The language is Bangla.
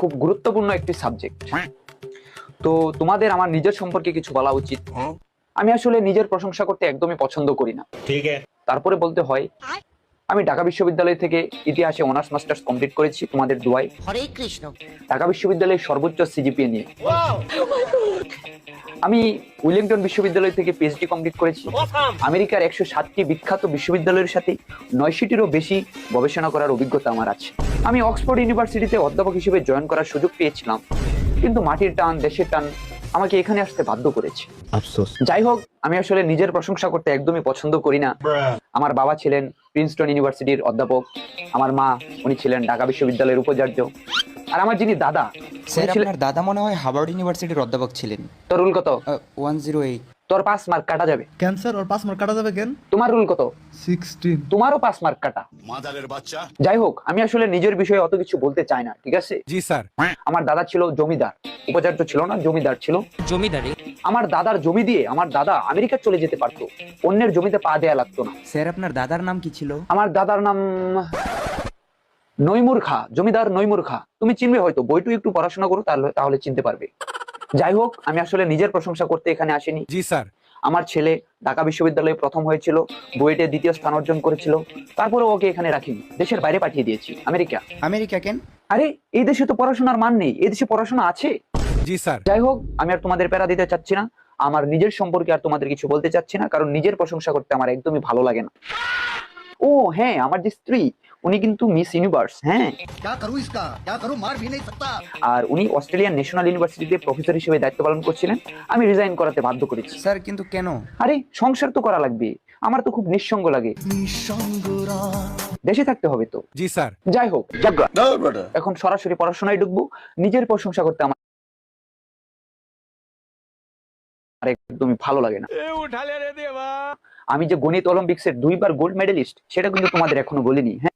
খুব গুরুত্বপূর্ণ একটি সাবজেক্ট। তো তোমাদের আমার নিজের সম্পর্কে কিছু বলা উচিত। আমি আসলে নিজের প্রশংসা করতে একদমই পছন্দ করি না। ঠিক আছে। তারপরে বলতে হয় আমি ঢাকা বিশ্ববিদ্যালয় থেকে ইতিহাসে অনার্স মাস্টার্স কমপ্লিট করেছি তোমাদের দোয়ায়। হরে কৃষ্ণ। ঢাকা বিশ্ববিদ্যালয়ের সর্বোচ্চ সিজিপিএ নিয়ে। আমি উইলিংটন বিশ্ববিদ্যালয় থেকে পিএইচডি কমপ্লিট করেছি। আমেরিকার 107টি বিখ্যাত বিশ্ববিদ্যালয়ের সাথে 900টিরও বেশি গবেষণা করার অভিজ্ঞতা আমার আছে। আমি অক্সফোর্ড ইউনিভার্সিটিতে অধ্যাপক হিসেবে জয়েন করার সুযোগ পেয়েছিলাম, কিন্তু মাটির টান দেশের টান আমাকে এখানে আসতে বাধ্য করেছে। আফসোস। যাই হোক, আমি আসলে নিজের প্রশংসা করতে একদমই পছন্দ করি না। আমার বাবা ছিলেন প্রিন্সটন ইউনিভার্সিটির অধ্যাপক, আমার মা উনি ছিলেন ঢাকা বিশ্ববিদ্যালয়ের উপাচার্য, আর আমার যিনি দাদা স্যার, উনি ছিলেন। আপনার দাদা মনে হয় হার্ভার্ড ইউনিভার্সিটির অধ্যাপক ছিলেন। তোর রুল কত? 108। তোর 5 মার্ক কাটা যাবে। কেন স্যার, ওর 5 মার্ক কাটা যাবে কেন? তোমার রুল কত? 16। তোমারও 5 মার্ক কাটা। মাদারের বাচ্চা। যাই হোক, আমি আসলে নিজের বিষয়ে অত কিছু বলতে চাই না, ঠিক আছে? জি স্যার। আমার দাদা ছিল জমিদার, উপাচার্য ছিল না, জমিদার ছিল। জমিদারি। আমার দাদার জমি দিয়ে আমার দাদা আমেরিকা চলে যেতে পারতো, অন্যের জমিতে পা দেয়া লাগতো না। স্যার, আপনার দাদার নাম কি ছিল? আমার দাদার নাম নৈমুর খা, জমিদার নৈমুর খা। তুমি চিনবে হয়তো, বইটু একটু পড়াশোনা করো, তাহলে চিনতে পারবে। যাই হোক, আমি আসলে নিজের প্রশংসা করতে এখানে আসিনি। জি স্যার। আমার ছেলে ঢাকা বিশ্ববিদ্যালয়ে প্রথম হয়েছিল, বুয়েটে দ্বিতীয় স্থান অর্জন করেছিল, তারপরে ওকে এখানে রাখিনি, দেশের বাইরে পাঠিয়ে দিয়েছি, আমেরিকা। আমেরিকা কেন? আরে এই দেশে তো পড়াশোনার মান নেই, এই দেশে পড়াশোনা আছে। জি স্যার। যাই হোক, আমি আর তোমাদের প্যারা দিতে চাচ্ছি না, আমার নিজের সম্পর্কে আর তোমাদের কিছু বলতে চাচ্ছি না, কারণ নিজের প্রশংসা করতে আমার একদমই ভালো লাগে না। ও হ্যাঁ, আমার যে স্ত্রী উনি কিন্তু মিস ইউনিভার্স। হ্যাঁ, क्या करूं इसका? क्या करूं? मार भी नहीं सकता। আর উনি অস্ট্রেলিয়ান ন্যাশনাল ইউনিভার্সিটিতে প্রফেসর হিসেবে দায়িত্ব পালন করছিলেন। আমি রিজাইন করাতে বাধ্য করেছি। স্যার, কিন্তু কেন? আরে সংসার তো করা লাগবে, আমার তো খুব নিঃসঙ্গ লাগে, দেশে থাকতে হবে তো। জি স্যার। যাই হোক, এখন সরাসরি পড়াশোনায় ঢুকবো। নিজের প্রশংসা করতে আমার একদমই ভালো লাগে না। আমি যে গণিত অলিম্পিক্সের 2বার গোল্ড মেডেলিস্ট, সেটা কিন্তু তোমাদের এখনো বলিনি। হ্যাঁ,